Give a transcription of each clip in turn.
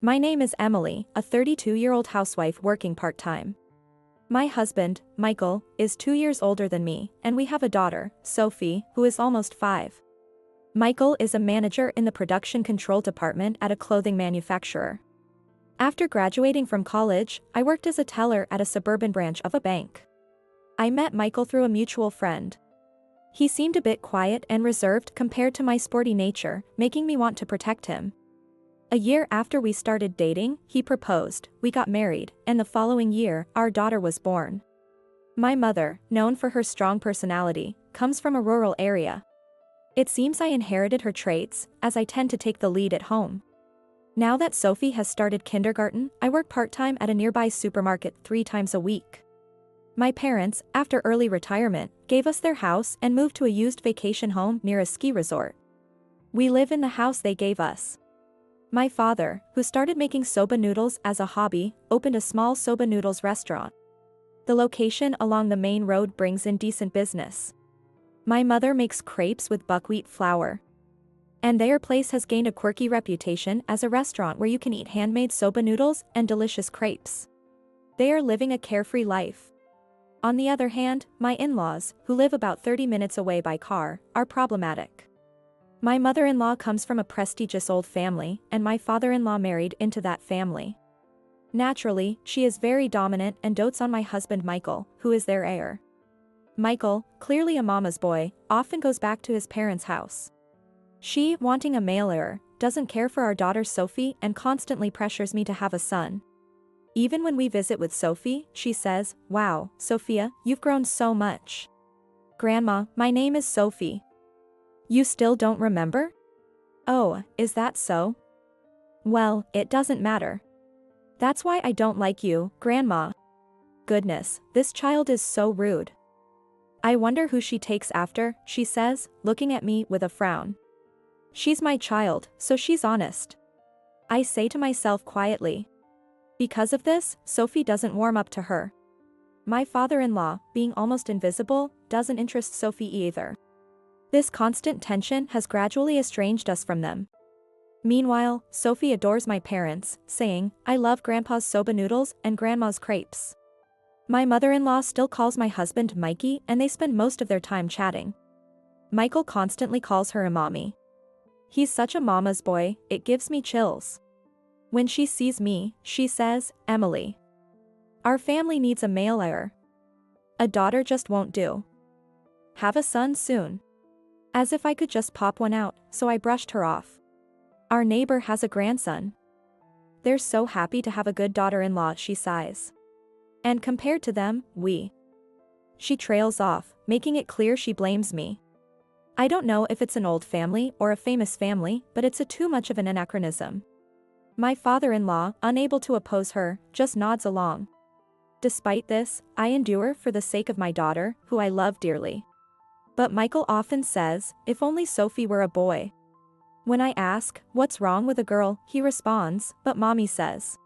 My name is Emily, a 32-year-old housewife working part-time. My husband, Michael, is 2 years older than me, and we have a daughter, Sophie, who is almost 5. Michael is a manager in the production control department at a clothing manufacturer. After graduating from college, I worked as a teller at a suburban branch of a bank. I met Michael through a mutual friend. He seemed a bit quiet and reserved compared to my sporty nature, making me want to protect him. A year after we started dating, he proposed, we got married, and the following year, our daughter was born. My mother, known for her strong personality, comes from a rural area. It seems I inherited her traits, as I tend to take the lead at home. Now that Sophie has started kindergarten, I work part-time at a nearby supermarket 3 times a week. My parents, after early retirement, gave us their house and moved to a used vacation home near a ski resort. We live in the house they gave us. My father, who started making soba noodles as a hobby, opened a small soba noodles restaurant. The location along the main road brings in decent business. My mother makes crepes with buckwheat flour. And their place has gained a quirky reputation as a restaurant where you can eat handmade soba noodles and delicious crepes. They are living a carefree life. On the other hand, my in-laws, who live about 30 minutes away by car, are problematic. My mother-in-law comes from a prestigious old family, and my father-in-law married into that family. Naturally, she is very dominant and dotes on my husband Michael, who is their heir. Michael, clearly a mama's boy, often goes back to his parents' house. She, wanting a male heir, doesn't care for our daughter Sophie and constantly pressures me to have a son. Even when we visit with Sophie, she says, "Wow, Sophia, you've grown so much." "Grandma, my name is Sophie." "You still don't remember?" "Oh, is that so?" "Well, it doesn't matter. That's why I don't like you, Grandma." Goodness, this child is so rude. "I wonder who she takes after," she says, looking at me with a frown. "She's my child, so she's honest." I say to myself quietly. Because of this, Sophie doesn't warm up to her. My father-in-law, being almost invisible, doesn't interest Sophie either. This constant tension has gradually estranged us from them. Meanwhile, Sophie adores my parents, saying, "I love Grandpa's soba noodles and Grandma's crepes." My mother-in-law still calls my husband Mikey, and they spend most of their time chatting. Michael constantly calls her a mommy. He's such a mama's boy, it gives me chills. When she sees me, she says, "Emily. Our family needs a male heir. A daughter just won't do. Have a son soon." As if I could just pop one out, so I brushed her off. Our neighbor has a grandson. "They're so happy to have a good daughter-in-law," she sighs. "And compared to them, we." She trails off, making it clear she blames me. I don't know if it's an old family or a famous family, but it's too much of an anachronism. My father-in-law, unable to oppose her, just nods along. Despite this, I endure for the sake of my daughter, who I love dearly. But Michael often says, "If only Sophie were a boy." When I ask, "What's wrong with a girl?" he responds, "But mommy says."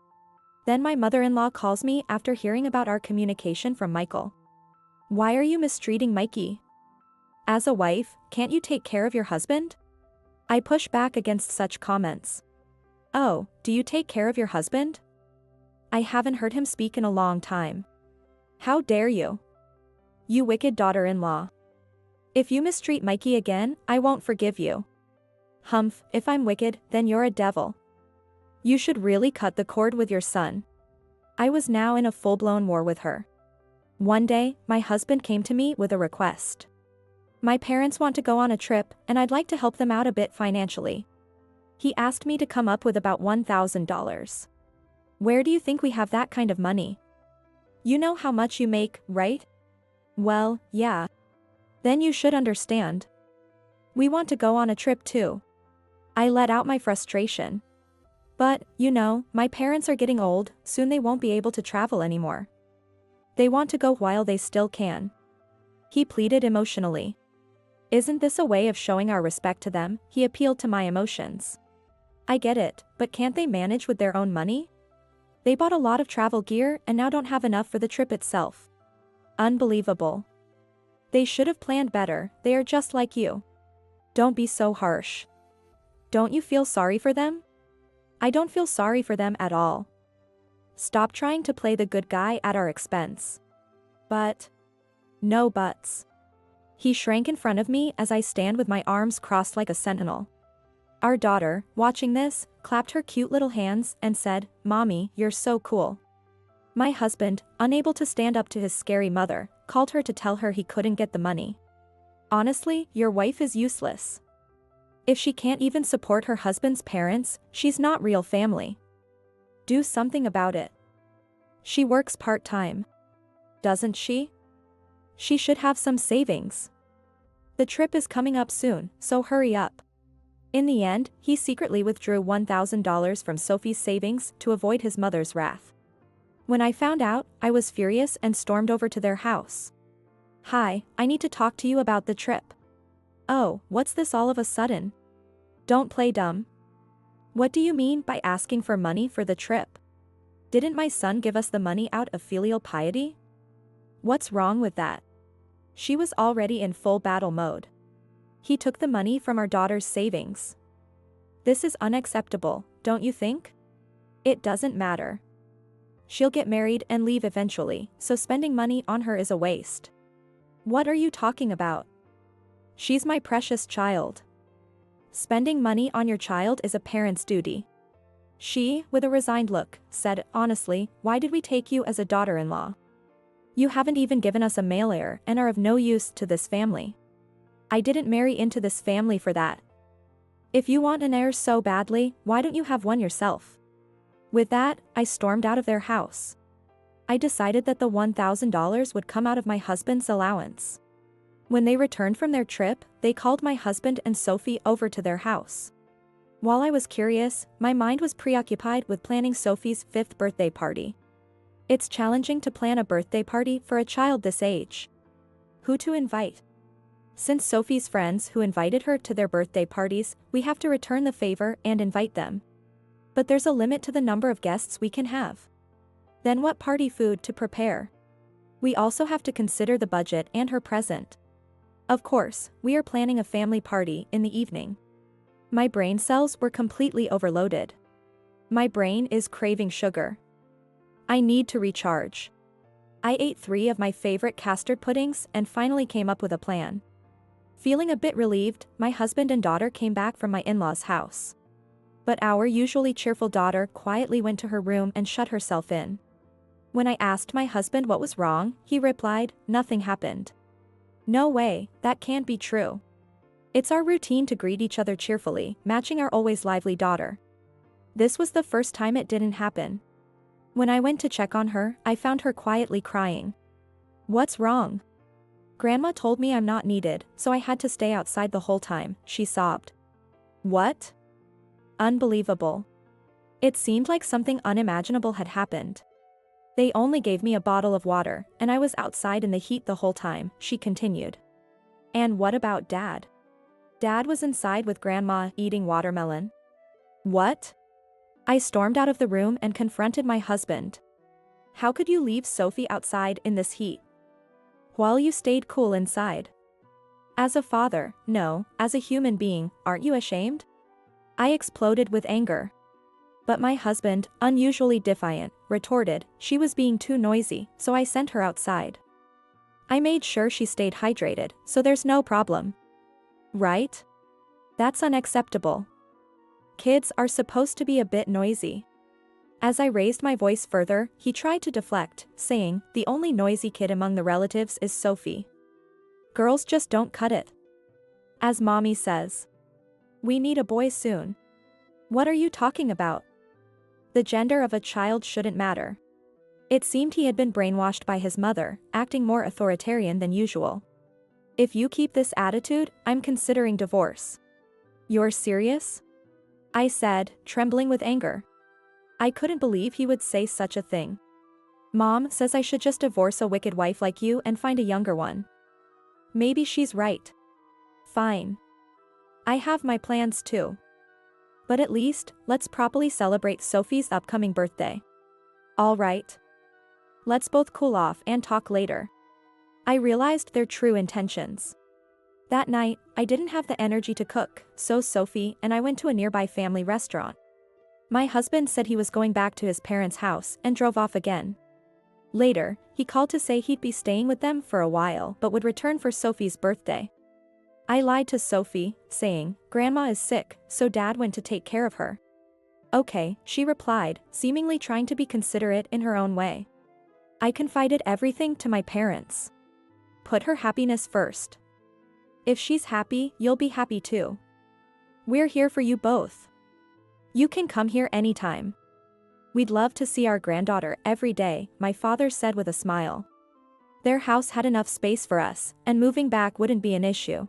Then my mother-in-law calls me after hearing about our communication from Michael. "Why are you mistreating Mikey? As a wife, can't you take care of your husband?" I push back against such comments. "Oh, do you take care of your husband?" I haven't heard him speak in a long time. "How dare you? You wicked daughter-in-law. If you mistreat Mikey again, I won't forgive you." "Humph, if I'm wicked, then you're a devil. You should really cut the cord with your son." I was now in a full-blown war with her. One day, my husband came to me with a request. My parents want to go on a trip, and I'd like to help them out a bit financially. He asked me to come up with about $1,000. Where do you think we have that kind of money? You know how much you make, right? Well, yeah. Then you should understand. We want to go on a trip too. I let out my frustration. But, my parents are getting old, soon they won't be able to travel anymore. They want to go while they still can. He pleaded emotionally. Isn't this a way of showing our respect to them? He appealed to my emotions. I get it, but can't they manage with their own money? They bought a lot of travel gear and now don't have enough for the trip itself. Unbelievable. They should have planned better, they are just like you. Don't be so harsh. Don't you feel sorry for them? I don't feel sorry for them at all. Stop trying to play the good guy at our expense. But. No buts. He shrank in front of me as I stand with my arms crossed like a sentinel. Our daughter, watching this, clapped her cute little hands and said, "Mommy, you're so cool." My husband, unable to stand up to his scary mother, called her to tell her he couldn't get the money. Honestly, your wife is useless. If she can't even support her husband's parents, she's not real family. Do something about it. She works part-time. Doesn't she? She should have some savings. The trip is coming up soon, so hurry up. In the end, he secretly withdrew $1,000 from Sophie's savings to avoid his mother's wrath. When I found out, I was furious and stormed over to their house. "Hi, I need to talk to you about the trip." "Oh, what's this all of a sudden?" "Don't play dumb." "What do you mean by asking for money for the trip? Didn't my son give us the money out of filial piety? What's wrong with that?" She was already in full battle mode. "He took the money from our daughter's savings. This is unacceptable, don't you think? It doesn't matter. She'll get married and leave eventually, so spending money on her is a waste." "What are you talking about? She's my precious child. Spending money on your child is a parent's duty." She, with a resigned look, said, "Honestly, why did we take you as a daughter-in-law? You haven't even given us a male heir and are of no use to this family. I didn't marry into this family for that. If you want an heir so badly, why don't you have one yourself?" With that, I stormed out of their house. I decided that the $1,000 would come out of my husband's allowance. When they returned from their trip, they called my husband and Sophie over to their house. While I was curious, my mind was preoccupied with planning Sophie's 5th birthday party. It's challenging to plan a birthday party for a child this age. Who to invite? Since Sophie's friends who invited her to their birthday parties, we have to return the favor and invite them. But there's a limit to the number of guests we can have. Then what party food to prepare? We also have to consider the budget and her present. Of course, we are planning a family party in the evening. My brain cells were completely overloaded. My brain is craving sugar. I need to recharge. I ate 3 of my favorite custard puddings and finally came up with a plan. Feeling a bit relieved, my husband and daughter came back from my in-laws' house. But our usually cheerful daughter quietly went to her room and shut herself in. When I asked my husband what was wrong, he replied, "Nothing happened." No way, that can't be true. It's our routine to greet each other cheerfully, matching our always lively daughter. This was the first time it didn't happen. When I went to check on her, I found her quietly crying. "What's wrong?" "Grandma told me I'm not needed, so I had to stay outside the whole time," she sobbed. What? Unbelievable. It seemed like something unimaginable had happened. "They only gave me a bottle of water, and I was outside in the heat the whole time," she continued. "And what about Dad?" "Dad was inside with Grandma, eating watermelon." "What?" I stormed out of the room and confronted my husband. "How could you leave Sophie outside in this heat? While you stayed cool inside? As a father, no, as a human being, aren't you ashamed?" I exploded with anger. But my husband, unusually defiant, retorted, "She was being too noisy, so I sent her outside. I made sure she stayed hydrated, so there's no problem." Right? That's unacceptable. Kids are supposed to be a bit noisy. As I raised my voice further, he tried to deflect, saying, "The only noisy kid among the relatives is Sophie. Girls just don't cut it. As Mommy says. We need a boy soon." "What are you talking about? The gender of a child shouldn't matter." It seemed he had been brainwashed by his mother, acting more authoritarian than usual. "If you keep this attitude, I'm considering divorce." "You're serious?" I said, trembling with anger. I couldn't believe he would say such a thing. "Mom says I should just divorce a wicked wife like you and find a younger one." Maybe she's right. Fine. I have my plans too. But at least, let's properly celebrate Sophie's upcoming birthday. All right. Let's both cool off and talk later. I realized their true intentions. That night, I didn't have the energy to cook, so Sophie and I went to a nearby family restaurant. My husband said he was going back to his parents' house and drove off again. Later, he called to say he'd be staying with them for a while but would return for Sophie's birthday. I lied to Sophie, saying, "Grandma is sick, so Dad went to take care of her." "Okay," she replied, seemingly trying to be considerate in her own way. I confided everything to my parents. Put her happiness first. If she's happy, you'll be happy too. We're here for you both. You can come here anytime. We'd love to see our granddaughter every day, my father said with a smile. Their house had enough space for us, and moving back wouldn't be an issue.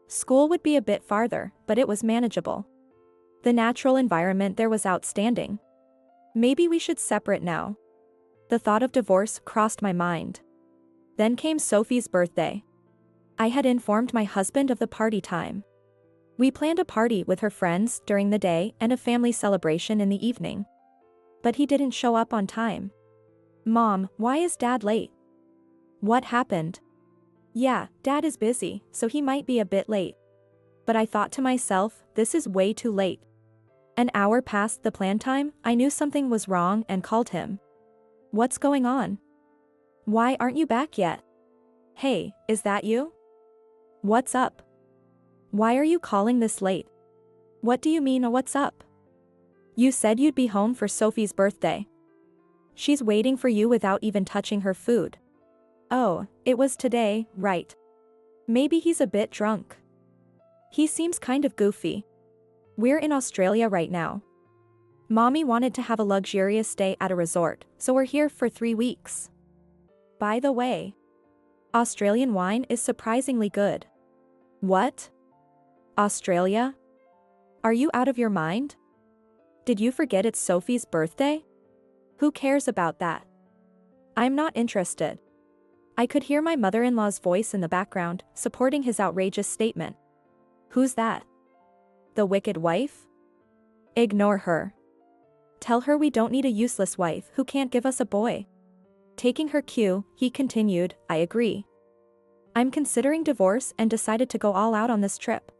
School would be a bit farther, but it was manageable. The natural environment there was outstanding. Maybe we should separate now. The thought of divorce crossed my mind. Then came Sophie's birthday. I had informed my husband of the party time. We planned a party with her friends during the day and a family celebration in the evening. But he didn't show up on time. "Mom, why is Dad late?" "What happened?" "Yeah, Dad is busy, so he might be a bit late." But I thought to myself, this is way too late. An hour past the planned time, I knew something was wrong and called him. "What's going on? Why aren't you back yet?" "Hey, is that you? What's up? Why are you calling this late?" "What do you mean, what's up? You said you'd be home for Sophie's birthday. She's waiting for you without even touching her food." "Oh, it was today, right? Maybe he's a bit drunk. He seems kind of goofy. We're in Australia right now. Mommy wanted to have a luxurious stay at a resort, so we're here for 3 weeks. By the way, Australian wine is surprisingly good." "What? Australia? Are you out of your mind? Did you forget it's Sophie's birthday? Who cares about that? I'm not interested." I could hear my mother-in-law's voice in the background, supporting his outrageous statement. "Who's that? The wicked wife? Ignore her. Tell her we don't need a useless wife who can't give us a boy." Taking her cue, he continued, "I agree. I'm considering divorce and decided to go all out on this trip.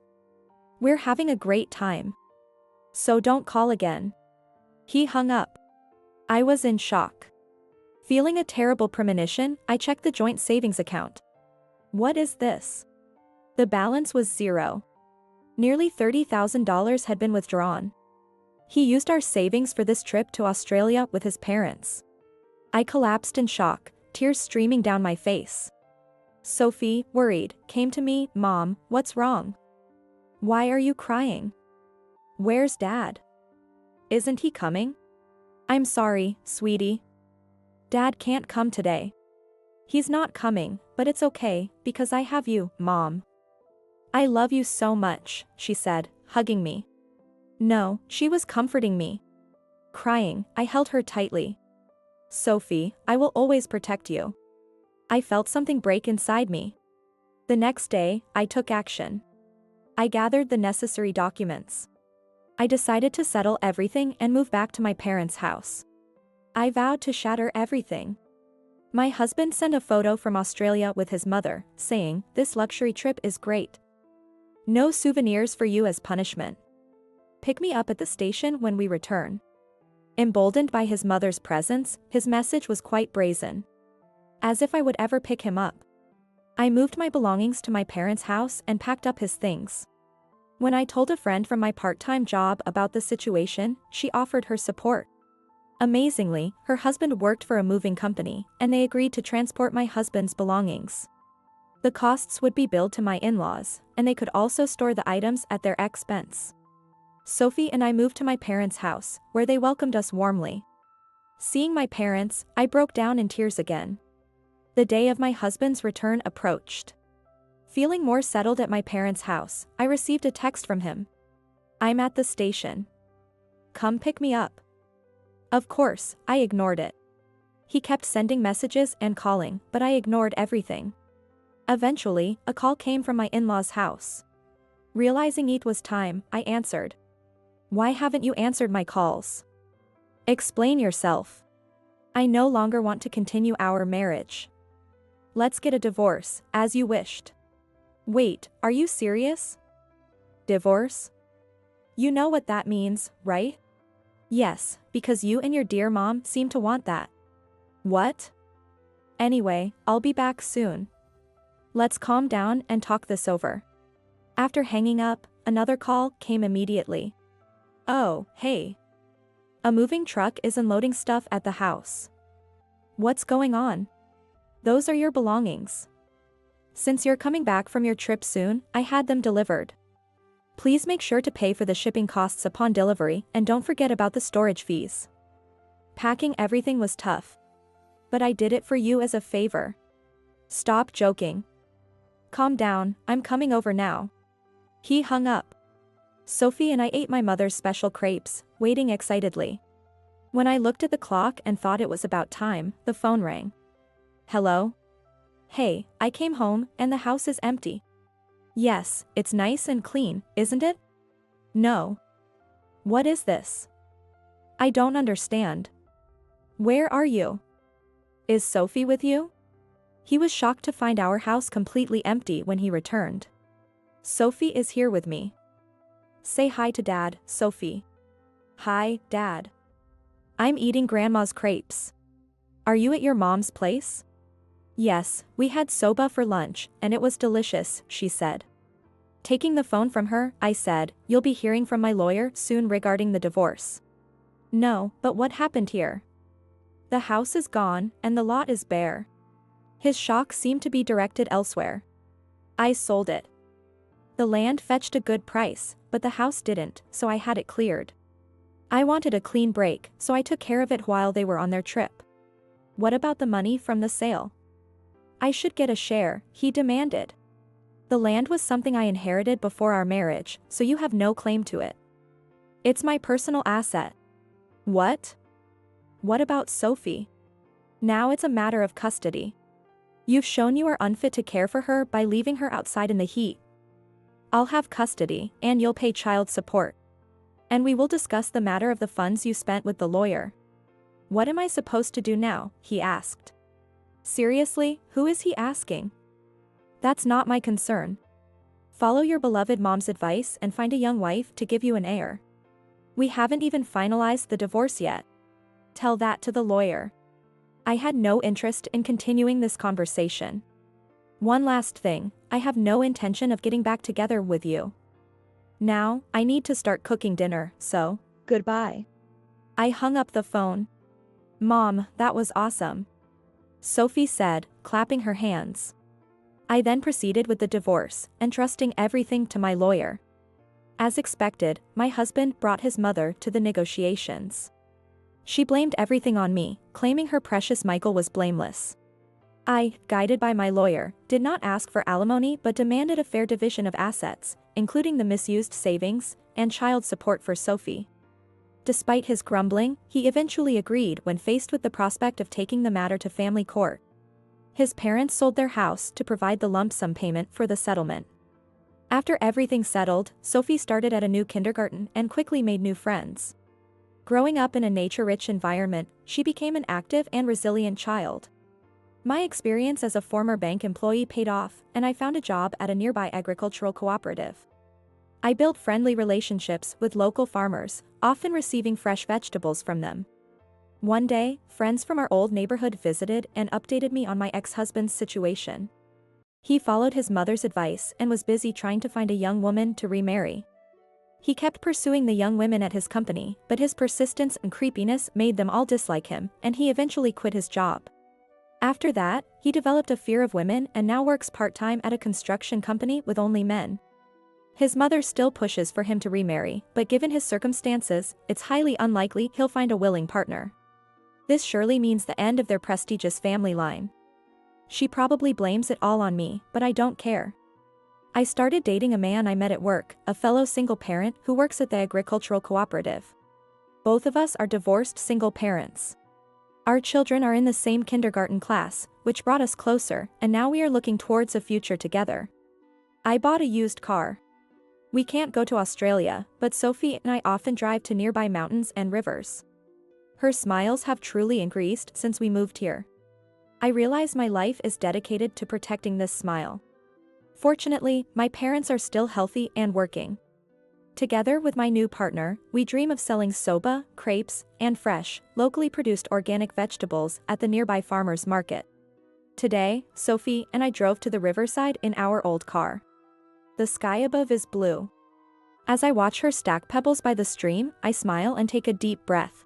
We're having a great time. So don't call again." He hung up. I was in shock. Feeling a terrible premonition, I checked the joint savings account. What is this? The balance was zero. Nearly $30,000 had been withdrawn. He used our savings for this trip to Australia with his parents. I collapsed in shock, tears streaming down my face. Sophie, worried, came to me. "Mom, what's wrong? Why are you crying? Where's Dad? Isn't he coming?" "I'm sorry, sweetie. Dad can't come today. He's not coming, but it's okay, because I have you, Mom. I love you so much," she said, hugging me. No, she was comforting me. Crying, I held her tightly. "Sophie, I will always protect you." I felt something break inside me. The next day, I took action. I gathered the necessary documents. I decided to settle everything and move back to my parents' house. I vowed to shatter everything. My husband sent a photo from Australia with his mother, saying, "This luxury trip is great. No souvenirs for you as punishment. Pick me up at the station when we return." Emboldened by his mother's presence, his message was quite brazen. As if I would ever pick him up. I moved my belongings to my parents' house and packed up his things. When I told a friend from my part-time job about the situation, she offered her support. Amazingly, her husband worked for a moving company, and they agreed to transport my husband's belongings. The costs would be billed to my in-laws, and they could also store the items at their expense. Sophie and I moved to my parents' house, where they welcomed us warmly. Seeing my parents, I broke down in tears again. The day of my husband's return approached. Feeling more settled at my parents' house, I received a text from him. "I'm at the station. Come pick me up." Of course, I ignored it. He kept sending messages and calling, but I ignored everything. Eventually, a call came from my in-laws' house. Realizing it was time, I answered. "Why haven't you answered my calls? Explain yourself. I no longer want to continue our marriage. Let's get a divorce, as you wished." "Wait, are you serious? Divorce? You know what that means, right? Yes, because you and your dear mom seem to want that. What? Anyway, I'll be back soon. Let's calm down and talk this over. After hanging up, another call came immediately. Oh, hey. A moving truck is unloading stuff at the house. What's going on? Those are your belongings. Since you're coming back from your trip soon, I had them delivered. Please make sure to pay for the shipping costs upon delivery and don't forget about the storage fees. Packing everything was tough. But I did it for you as a favor. Stop joking. Calm down, I'm coming over now. He hung up. Sophie and I ate my mother's special crepes, waiting excitedly. When I looked at the clock and thought it was about time, the phone rang. Hello? Hey, I came home and the house is empty. Yes, it's nice and clean, isn't it? No. What is this? I don't understand. Where are you? Is Sophie with you? He was shocked to find our house completely empty when he returned. Sophie is here with me. Say hi to Dad, Sophie. Hi, Dad. I'm eating Grandma's crepes. Are you at your mom's place? Yes, we had soba for lunch, and it was delicious, she said. Taking the phone from her, I said, you'll be hearing from my lawyer soon regarding the divorce. No, but what happened here? The house is gone, and the lot is bare. His shock seemed to be directed elsewhere. I sold it. The land fetched a good price, but the house didn't, so I had it cleared. I wanted a clean break, so I took care of it while they were on their trip. What about the money from the sale? I should get a share, he demanded. The land was something I inherited before our marriage, so you have no claim to it. It's my personal asset. What? What about Sophie? Now it's a matter of custody. You've shown you are unfit to care for her by leaving her outside in the heat. I'll have custody, and you'll pay child support. And we will discuss the matter of the funds you spent with the lawyer. What am I supposed to do now? He asked. Seriously, who is he asking? That's not my concern. Follow your beloved mom's advice and find a young wife to give you an heir. We haven't even finalized the divorce yet. Tell that to the lawyer. I had no interest in continuing this conversation. One last thing, I have no intention of getting back together with you. Now, I need to start cooking dinner, so, goodbye. I hung up the phone. Mom, that was awesome. Sophie said, clapping her hands. I then proceeded with the divorce, entrusting everything to my lawyer. As expected, my husband brought his mother to the negotiations. She blamed everything on me, claiming her precious Michael was blameless. I, guided by my lawyer, did not ask for alimony but demanded a fair division of assets, including the misused savings and child support for Sophie. Despite his grumbling, he eventually agreed when faced with the prospect of taking the matter to family court. His parents sold their house to provide the lump sum payment for the settlement. After everything settled, Sophie started at a new kindergarten and quickly made new friends. Growing up in a nature-rich environment, she became an active and resilient child. My experience as a former bank employee paid off, and I found a job at a nearby agricultural cooperative. I built friendly relationships with local farmers, often receiving fresh vegetables from them. One day, friends from our old neighborhood visited and updated me on my ex-husband's situation. He followed his mother's advice and was busy trying to find a young woman to remarry. He kept pursuing the young women at his company, but his persistence and creepiness made them all dislike him, and he eventually quit his job. After that, he developed a fear of women and now works part-time at a construction company with only men. His mother still pushes for him to remarry, but given his circumstances, it's highly unlikely he'll find a willing partner. This surely means the end of their prestigious family line. She probably blames it all on me, but I don't care. I started dating a man I met at work, a fellow single parent who works at the agricultural cooperative. Both of us are divorced single parents. Our children are in the same kindergarten class, which brought us closer, and now we are looking towards a future together. I bought a used car. We can't go to Australia, but Sophie and I often drive to nearby mountains and rivers. Her smiles have truly increased since we moved here. I realize my life is dedicated to protecting this smile. Fortunately, my parents are still healthy and working. Together with my new partner, we dream of selling soba, crepes, and fresh, locally produced organic vegetables at the nearby farmers market. Today, Sophie and I drove to the riverside in our old car. The sky above is blue. As I watch her stack pebbles by the stream, I smile and take a deep breath.